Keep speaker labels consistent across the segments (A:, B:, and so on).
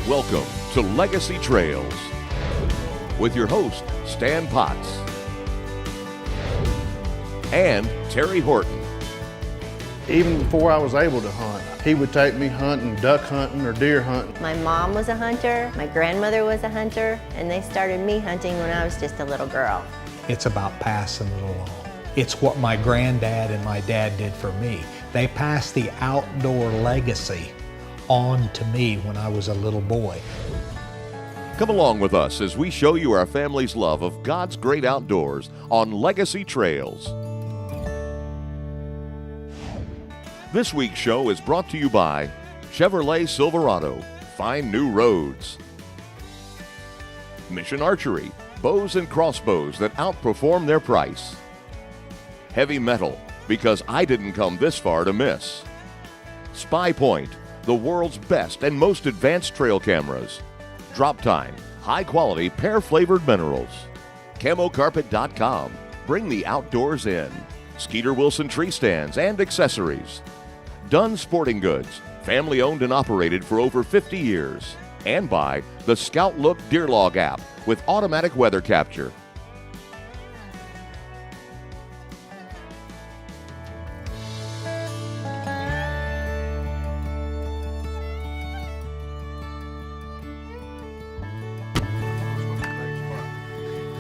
A: Welcome to Legacy Trails with your host, Stan Potts and Terry Horton.
B: Even before I was able to hunt, he would take me hunting, duck hunting or deer hunting.
C: My mom was a hunter, my grandmother was a hunter, and they started me hunting when I was just a little girl.
D: It's about passing it along. It's what my granddad and my dad did for me. They passed the outdoor legacy on to me when I was a little boy.
A: Come along with us as we show you our family's love of God's great outdoors on Legacy Trails. This week's show is brought to you by Chevrolet Silverado, Find New Roads. Mission Archery, bows and crossbows that outperform their price. Heavy Metal, because I didn't come this far to miss. Spy Point, the world's best and most advanced trail cameras. Drop Time, high-quality pear-flavored minerals. CamoCarpet.com, bring the outdoors in. Skeeter Wilson tree stands and accessories. Dunn Sporting Goods, family-owned and operated for over 50 years. And by the Scout Look Deer Log app with automatic weather capture.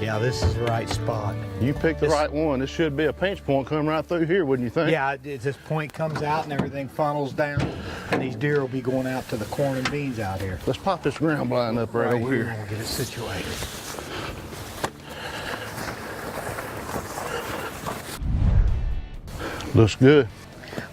D: Yeah, this is the right spot.
B: You picked the right one. This should be a pinch point coming right through here, wouldn't you think?
D: Yeah, this point comes out and everything funnels down, and these deer will be going out to the corn and beans out here.
B: Let's pop this ground blind up right over here.
D: We'll get it situated.
B: Looks good.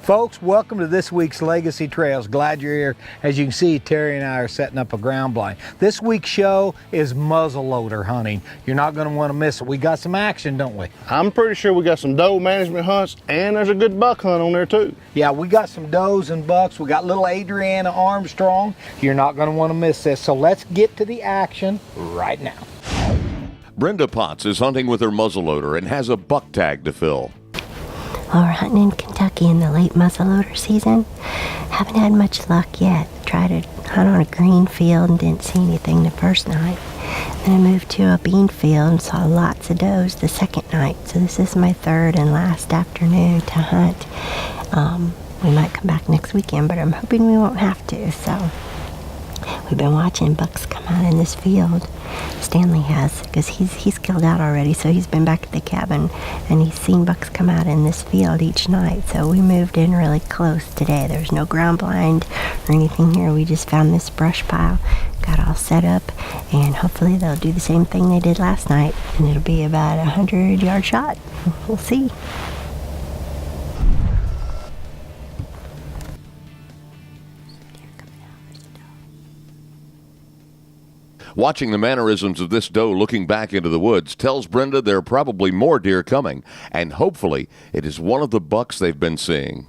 D: Folks, welcome to this week's Legacy Trails. Glad you're here. As you can see, Terry and I are setting up a ground blind. This week's show is muzzleloader hunting. You're not going to want to miss it. We got some action, don't we?
B: I'm pretty sure we got some doe management hunts, and there's a good buck hunt on there too.
D: Yeah, we got some does and bucks. We got little Adriana Armstrong. You're not going to want to miss this. So let's get to the action right now.
A: Brenda Potts is hunting with her muzzleloader and has a buck tag to fill.
C: Well, we're hunting in Kentucky in the late muzzleloader season. Haven't had much luck yet. Tried to hunt on a green field and didn't see anything the first night. Then I moved to a bean field and saw lots of does the second night. So this is my third and last afternoon to hunt. We might come back next weekend, but I'm hoping we won't have to. So we've been watching bucks come out in this field. Stanley has, because he's killed out already, so he's been back at the cabin and he's seen bucks come out in this field each night. So we moved in really close today. There's no ground blind or anything here. We just found this brush pile, got all set up, and hopefully they'll do the same thing they did last night, and it'll be about a 100-yard shot. We'll see.
A: Watching the mannerisms of this doe looking back into the woods tells Brenda there are probably more deer coming, and hopefully it is one of the bucks they've been seeing.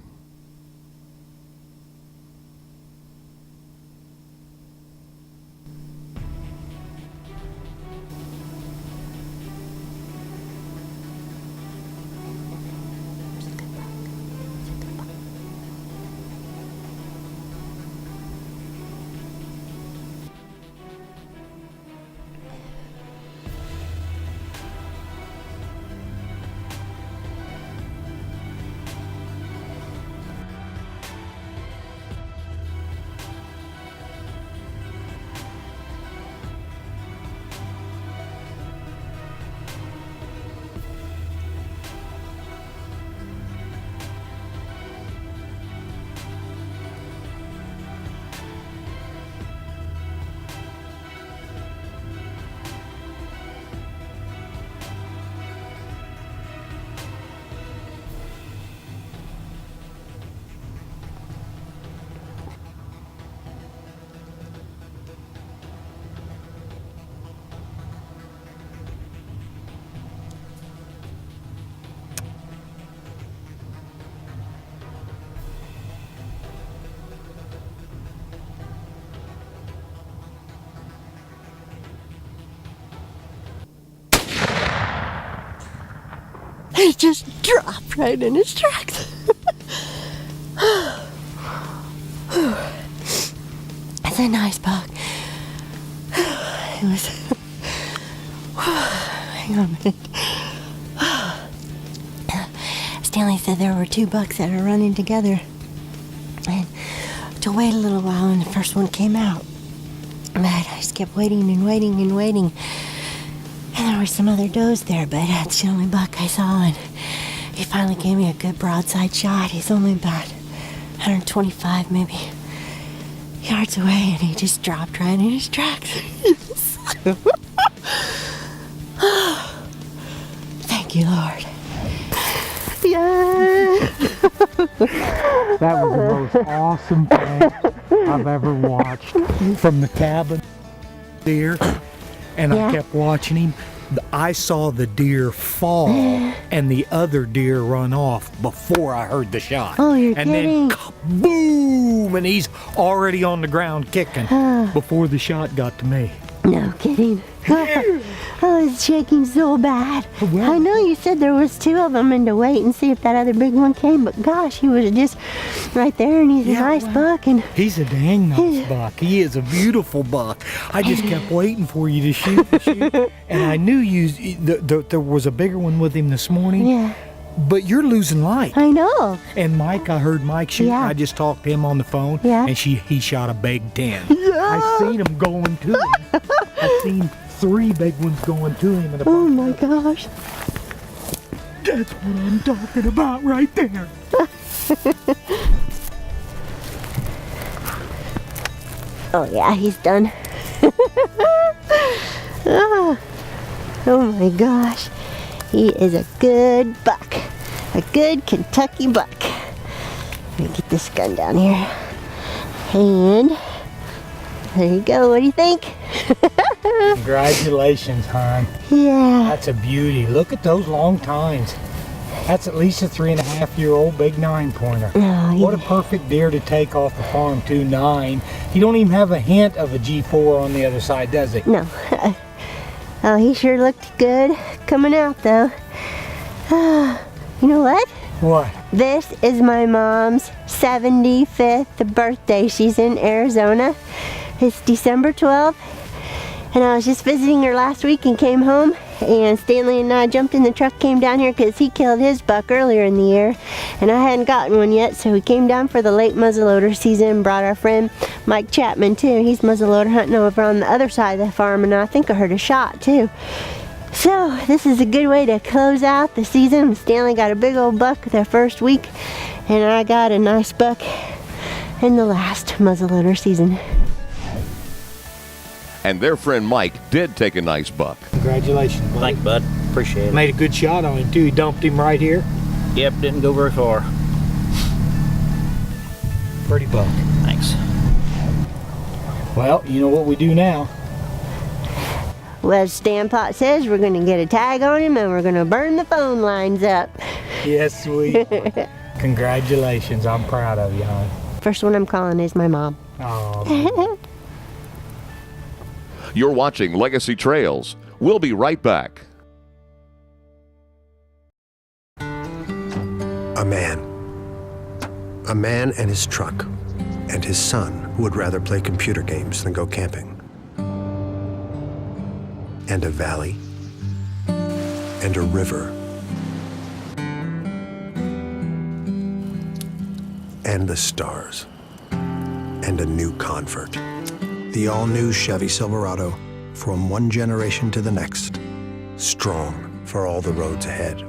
C: He just dropped right in his tracks. That's a nice buck. It was, hang on a minute. Stanley said there were 2 bucks that are running together. And to wait a little while and the first one came out. But I just kept waiting and waiting and waiting. And there were some other does there, but that's the only buck I saw. And he finally gave me a good broadside shot. He's only about 125 maybe yards away, and he just dropped right in his tracks. Thank you, Lord. Yeah.
D: That was the most awesome thing I've ever watched. From the cabin, deer, and I kept watching him. I saw the deer fall and the other deer run off before I heard the shot.
C: Oh, you're
D: and
C: kidding.
D: then boom, and he's already on the ground kicking before the shot got to me.
C: No kidding. I was shaking so bad.
D: Well,
C: I know you said there was 2 of them and to wait and see if that other big one came, but gosh, he was just right there, and he's a nice buck. And
D: he's a dang nice buck. He is a beautiful buck. I just kept waiting for you to shoot and shoot, and I knew there was a bigger one with him this morning.
C: Yeah.
D: But you're losing light.
C: I know.
D: And Mike, I heard Mike shoot.
C: Yeah.
D: I just talked to him on the phone, and he shot a big 10. I seen him going to him. I seen 3 big ones going to him. And
C: Oh my gosh.
D: That's what I'm talking about right there.
C: Oh yeah, he's done. Oh my gosh. He is a good buck. A good Kentucky buck. Let me get this gun down here. And there you go. What do you think?
D: Congratulations, hon.
C: Yeah.
D: That's a beauty. Look at those long tines. That's at least a 3.5-year-old big 9-pointer.
C: Oh,
D: What a perfect deer to take off the farm too, 9. He don't even have a hint of a G4 on the other side, does he?
C: No. Oh, he sure looked good coming out though. You know what?
D: What?
C: This is my mom's 75th birthday. She's in Arizona. It's December 12th. And I was just visiting her last week and came home. And Stanley and I jumped in the truck, came down here because he killed his buck earlier in the year. And I hadn't gotten one yet, so we came down for the late muzzleloader season and brought our friend Mike Chapman too. He's muzzleloader hunting over on the other side of the farm, and I think I heard a shot too. So this is a good way to close out the season. Stanley got a big old buck their first week, and I got a nice buck in the last muzzleloader season.
A: And their friend Mike did take a nice buck.
D: Congratulations, buddy.
E: Thanks, bud. Appreciate it.
D: Made a good shot on him too. He dumped him right here.
E: Yep, didn't go very far.
D: Pretty buck.
E: Thanks.
D: Well, you know what we do now.
C: Well, as Stan Pot says, we're going to get a tag on him and we're going to burn the phone lines up.
D: Yes, we are. Congratulations. I'm proud of you, hon.
C: First one I'm calling is my mom.
D: Oh,
A: You're watching Legacy Trails. We'll be right back.
F: A man and his truck, and his son who would rather play computer games than go camping. And a valley, and a river, and the stars, and a new convert. The all-new Chevy Silverado, from one generation to the next, strong for all the roads ahead.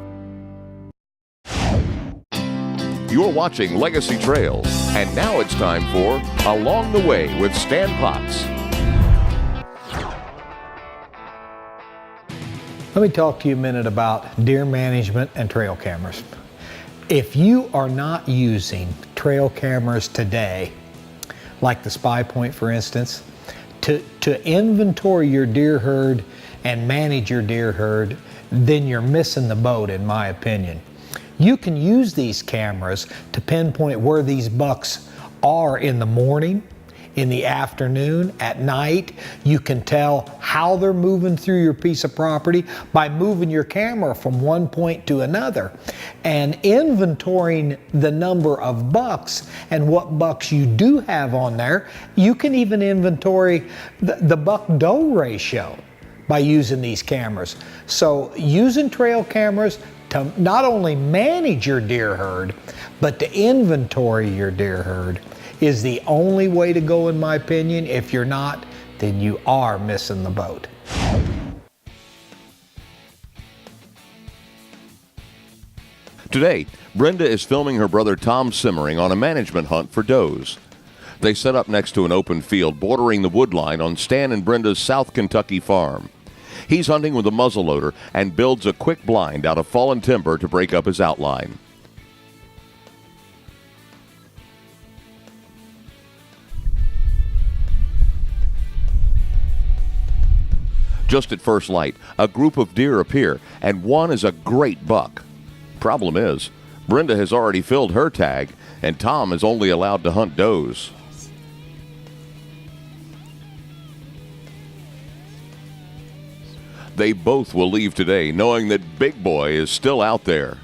A: You're watching Legacy Trails, and now it's time for Along the Way with Stan Potts.
D: Let me talk to you a minute about deer management and trail cameras. If you are not using trail cameras today, like the Spy Point for instance, to inventory your deer herd and manage your deer herd, then you're missing the boat in my opinion. You can use these cameras to pinpoint where these bucks are in the morning, in the afternoon, at night. You can tell how they're moving through your piece of property by moving your camera from one point to another and inventorying the number of bucks and what bucks you do have on there. You can even inventory the buck-doe ratio by using these cameras. So using trail cameras to not only manage your deer herd, but to inventory your deer herd is the only way to go, in my opinion. If you're not, then you are missing the boat.
A: Today, Brenda is filming her brother Tom Simmering on a management hunt for does. They set up next to an open field bordering the woodline on Stan and Brenda's South Kentucky farm. He's hunting with a muzzleloader and builds a quick blind out of fallen timber to break up his outline. Just at first light, a group of deer appear, and one is a great buck. Problem is, Brenda has already filled her tag, and Tom is only allowed to hunt does. They both will leave today knowing that Big Boy is still out there.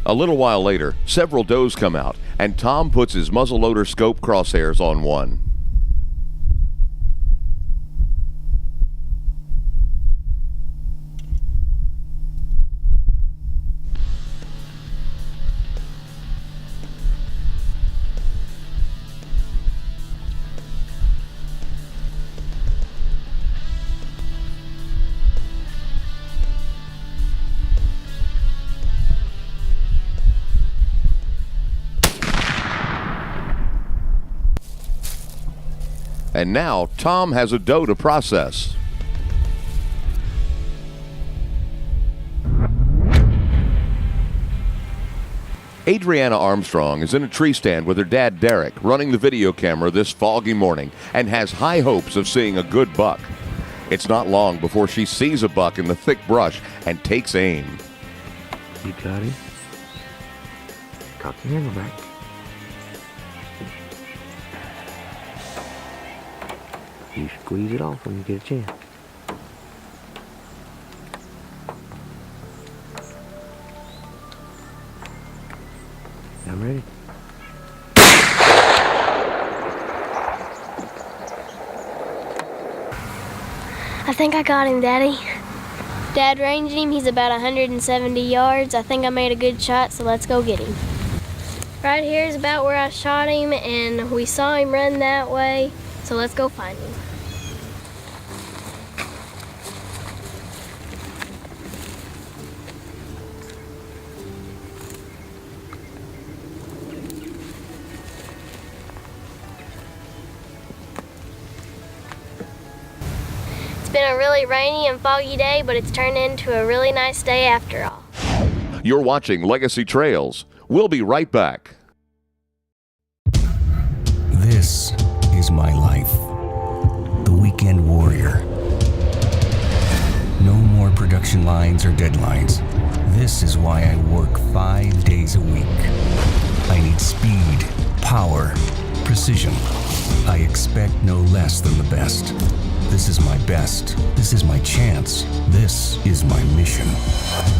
A: A little while later, several does come out, and Tom puts his muzzleloader scope crosshairs on one. And now Tom has a doe to process. Adriana Armstrong is in a tree stand with her dad Derek running the video camera this foggy morning and has high hopes of seeing a good buck. It's not long before she sees a buck in the thick brush and takes aim.
G: You got him. Cock your handle back. You squeeze it off when you get a chance. I'm ready.
H: I think I got him, Daddy. Dad ranged him. He's about 170 yards. I think I made a good shot, so let's go get him. Right here is about where I shot him, and we saw him run that way, so let's go find him. It's been a really rainy and foggy day, but it's turned into a really nice day after all.
A: You're watching Legacy Trails. We'll be right back.
I: This is my life. The weekend warrior. No more production lines or deadlines. This is why I work 5 days a week. I need speed, power, precision. I expect no less than the best. This is my best. This is my chance. This is my mission.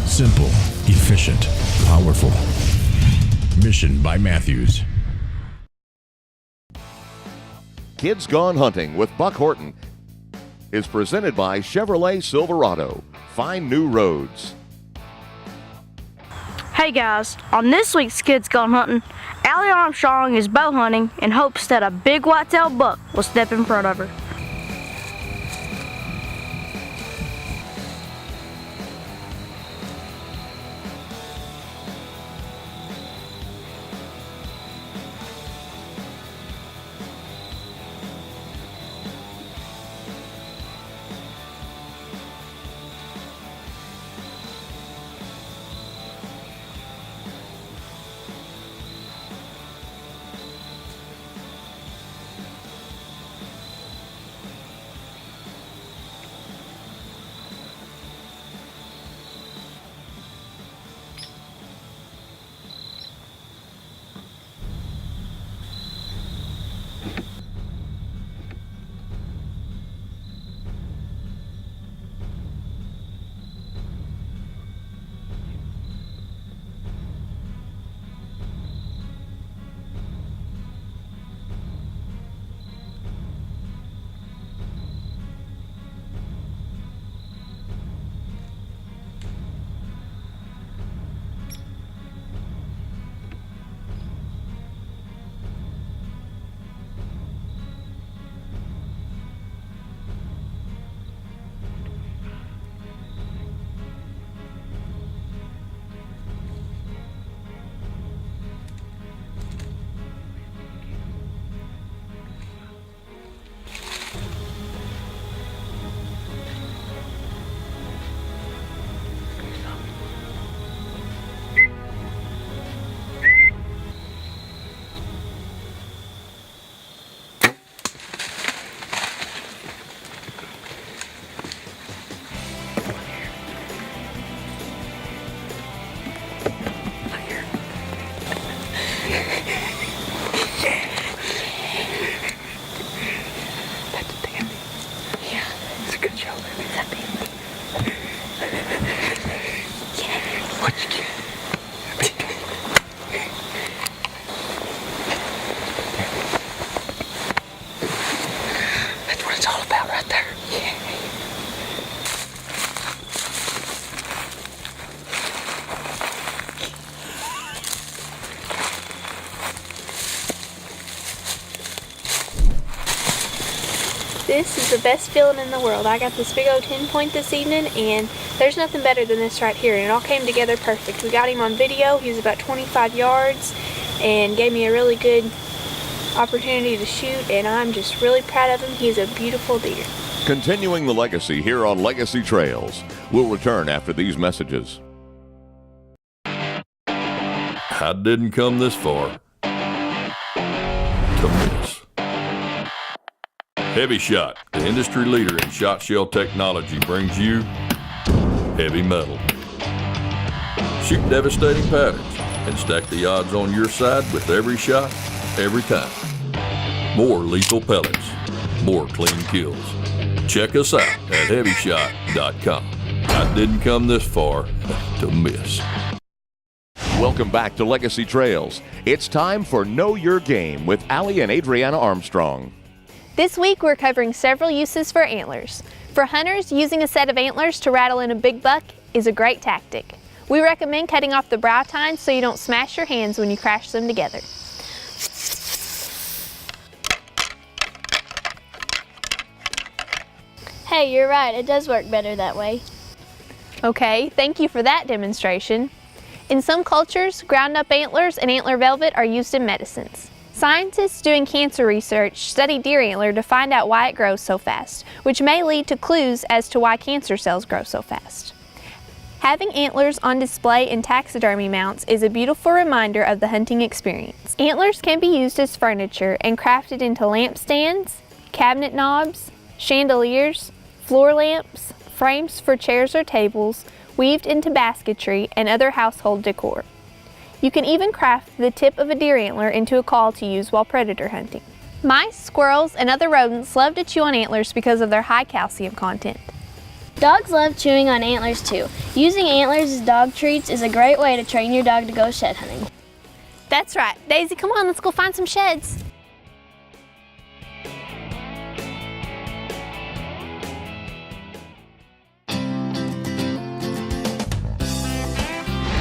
J: Simple, efficient, powerful. Mission by Matthews.
A: Kids Gone Hunting with Buck Horton is presented by Chevrolet Silverado. Find new roads.
K: Hey guys, on this week's Kids Gone Hunting, Allie Armstrong is bow hunting in hopes that a big white-tailed buck will step in front of her.
L: This is the best feeling in the world. I got this big old 10-point this evening, and there's nothing better than this right here, and it all came together perfect. We got him on video. He was about 25 yards and gave me a really good opportunity to shoot, and I'm just really proud of him. He's a beautiful deer.
A: Continuing the legacy here on Legacy Trails. We'll return after these messages.
M: I didn't come this far to miss. Heavy Shot, the industry leader in shot shell technology, brings you heavy metal. Shoot devastating patterns and stack the odds on your side with every shot, every time. More lethal pellets, more clean kills. Check us out at HeavyShot.com. I didn't come this far to miss.
A: Welcome back to Legacy Trails. It's time for Know Your Game with Allie and Adriana Armstrong.
N: This week we're covering several uses for antlers. For hunters, using a set of antlers to rattle in a big buck is a great tactic. We recommend cutting off the brow tines so you don't smash your hands when you crash them together.
H: Hey, you're right, it does work better that way.
N: Okay, thank you for that demonstration. In some cultures, ground up antlers and antler velvet are used in medicines. Scientists doing cancer research study deer antler to find out why it grows so fast, which may lead to clues as to why cancer cells grow so fast. Having antlers on display in taxidermy mounts is a beautiful reminder of the hunting experience. Antlers can be used as furniture and crafted into lampstands, cabinet knobs, chandeliers, floor lamps, frames for chairs or tables, weaved into basketry and other household decor. You can even craft the tip of a deer antler into a call to use while predator hunting. Mice, squirrels, and other rodents love to chew on antlers because of their high calcium content.
H: Dogs love chewing on antlers too. Using antlers as dog treats is a great way to train your dog to go shed hunting.
N: That's right. Daisy, come on, let's go find some sheds.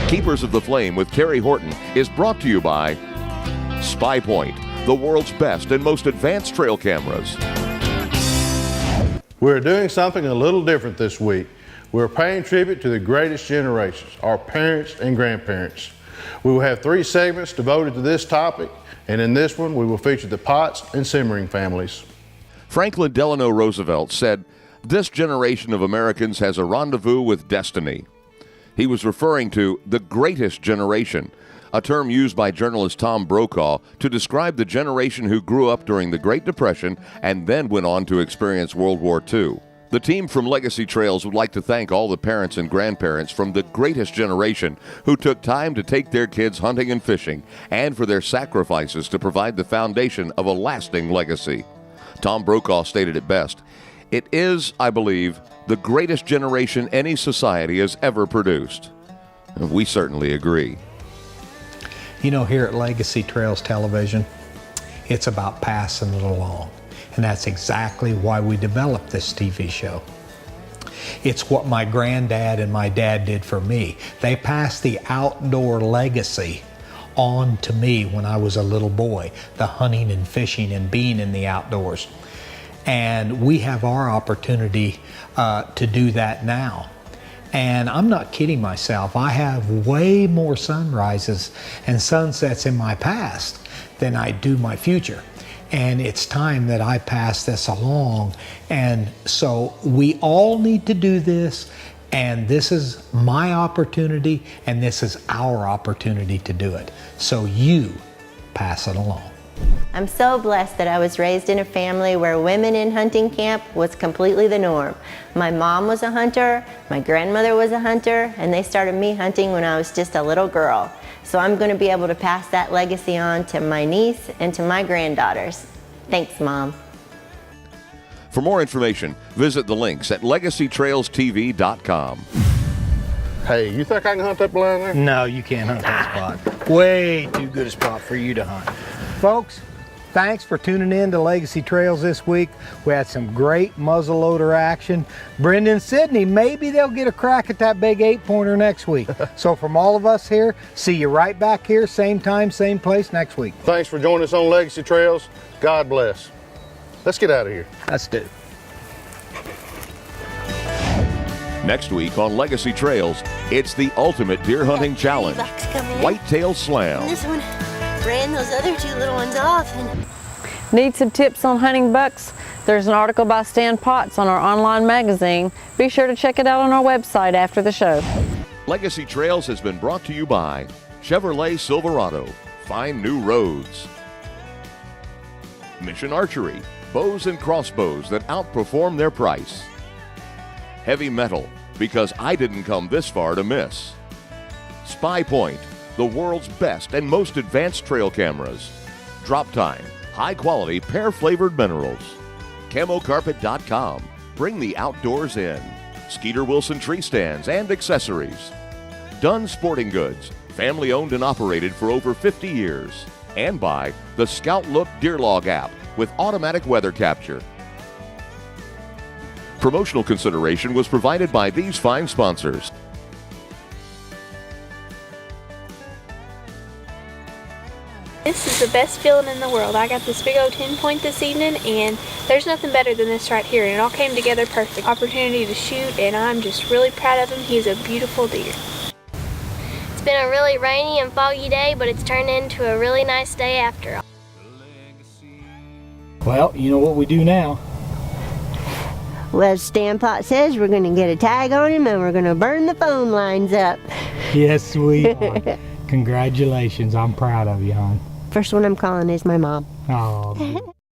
A: Keepers of the Flame with Terry Horton is brought to you by Spy Point, the world's best and most advanced trail cameras.
B: We're doing something a little different this week. We're paying tribute to the greatest generations, our parents and grandparents. We will have 3 segments devoted to this topic, and in this one we will feature the Potts and Simmering families.
A: Franklin Delano Roosevelt said, "This generation of Americans has a rendezvous with destiny." He was referring to the greatest generation, a term used by journalist Tom Brokaw to describe the generation who grew up during the Great Depression and then went on to experience World War II. The team from Legacy Trails would like to thank all the parents and grandparents from the greatest generation who took time to take their kids hunting and fishing, and for their sacrifices to provide the foundation of a lasting legacy. Tom Brokaw stated it best, "It is, I believe, the greatest generation any society has ever produced." We certainly agree.
D: You know, here at Legacy Trails Television, it's about passing it along. And that's exactly why we developed this TV show. It's what my granddad and my dad did for me. They passed the outdoor legacy on to me when I was a little boy, the hunting and fishing and being in the outdoors. And we have our opportunity to do that now. And I'm not kidding myself. I have way more sunrises and sunsets in my past than I do my future. And it's time that I pass this along. And so we all need to do this. And this is my opportunity, and this is our opportunity to do it. So you pass it along.
O: I'm so blessed that I was raised in a family where women in hunting camp was completely the norm. My mom was a hunter, my grandmother was a hunter, and they started me hunting when I was just a little girl. So I'm going to be able to pass that legacy on to my niece and to my granddaughters. Thanks, Mom.
A: For more information, visit the links at LegacyTrailsTV.com.
B: Hey, you think I can hunt that blind there?
D: No, you can't hunt that spot. Way too good a spot for you to hunt. Folks, thanks for tuning in to Legacy Trails this week. We had some great muzzleloader action. Brendan and Sydney, maybe they'll get a crack at that big 8-pointer next week. So from all of us here, see you right back here, same time, same place next week.
B: Thanks for joining us on Legacy Trails. God bless. Let's get out of here.
D: Let's do.
A: Next week on Legacy Trails, it's the ultimate deer hunting challenge, Whitetail Slam.
O: This one ran those other two little ones off.
P: Need some tips on hunting bucks? There's an article by Stan Potts on our online magazine. Be sure to check it out on our website after the show.
A: Legacy Trails has been brought to you by Chevrolet Silverado. Find new roads. Mission Archery. Bows and crossbows that outperform their price. Heavy Metal, because I didn't come this far to miss. Spy Point, the world's best and most advanced trail cameras. Drop Time, high-quality pear-flavored minerals. ChemoCarpet.com, bring the outdoors in. Skeeter Wilson tree stands and accessories. Dunn Sporting Goods, family-owned and operated for over 50 years. And by the Scout Look Deer Log app with automatic weather capture. Promotional consideration was provided by these fine sponsors.
L: This is the best feeling in the world. I got this big old 10-point this evening, and there's nothing better than this right here. And it all came together perfect. Opportunity to shoot, and I'm just really proud of him. He's a beautiful deer.
H: It's been a really rainy and foggy day, but it's turned into a really nice day after all.
D: Well, you know what we do now.
O: Well, as Stan Potts says, we're going to get a tag on him and we're going to burn the phone lines up.
D: Yes, we are. Congratulations. I'm proud of you, hon.
O: First one I'm calling is my mom.
D: Oh.